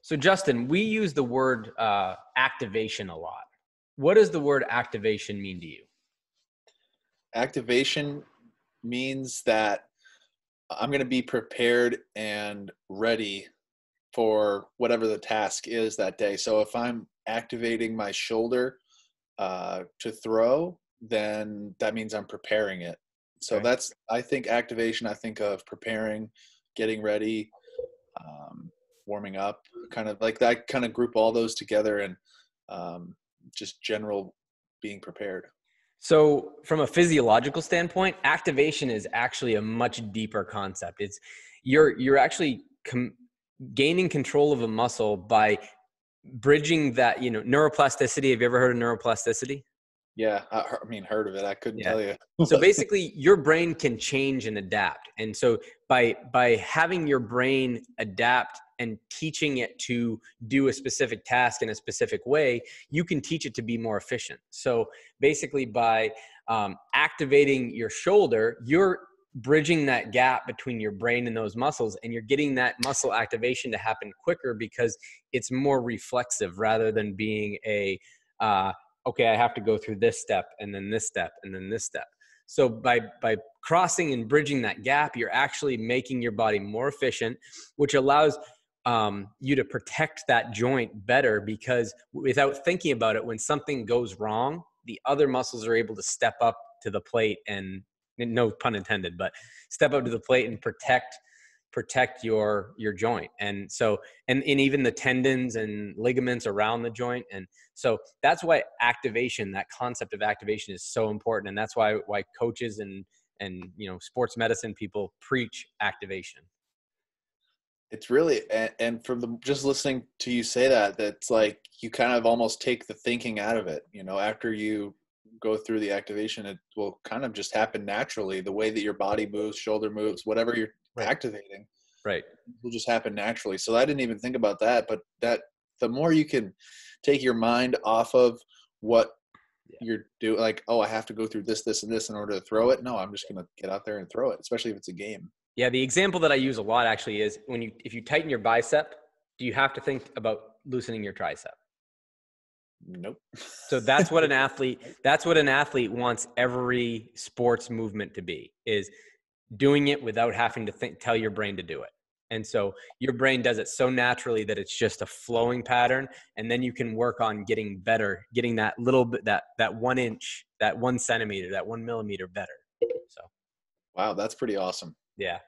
So Justin, we use the word activation a lot. What does the word activation mean to you? Activation means that I'm going to be prepared and ready for whatever the task is that day. So if I'm activating my shoulder to throw, then that means I'm preparing it. So Okay. I think activation, I think of preparing, getting ready, warming up, kind of like that, kind of group all those together, and just general being prepared. So from a physiological standpoint, activation is actually a much deeper concept. It's you're actually gaining control of a muscle by bridging that, neuroplasticity. Have you ever heard of neuroplasticity? Yeah, heard of it. I couldn't Yeah. tell you. So basically your brain can change and adapt. And so by having your brain adapt and teaching it to do a specific task in a specific way, you can teach it to be more efficient. So basically by activating your shoulder, you're bridging that gap between your brain and those muscles, and you're getting that muscle activation to happen quicker because it's more reflexive rather than being okay, I have to go through this step and then this step and then this step. So by crossing and bridging that gap, you're actually making your body more efficient, which allows you to protect that joint better, because without thinking about it, when something goes wrong, the other muscles are able to step up to the plate and no pun intended, but step up to the plate and protect your joint. And so, and even the tendons and ligaments around the joint. And so that's why activation, that concept of activation, is so important. And that's why coaches and sports medicine people preach activation. It's really, and from just listening to you say that, that's like you kind of almost take the thinking out of it. After you go through the activation, it will kind of just happen naturally. The way that your body moves, shoulder moves, whatever you're Right. activating, Right. will just happen naturally. So I didn't even think about that, but that the more you can take your mind off of what you're doing, like, oh, I have to go through this, this, and this in order to throw it. No, I'm just going to get out there and throw it, especially if it's a game. Yeah, the example that I use a lot actually is if you tighten your bicep, do you have to think about loosening your tricep? Nope. So that's what an athlete wants every sports movement to be, is doing it without having to tell your brain to do it. And so your brain does it so naturally that it's just a flowing pattern. And then you can work on getting better, getting that little bit, that 1 inch, that 1 centimeter, that 1 millimeter better. So, Wow, that's pretty awesome. yeah.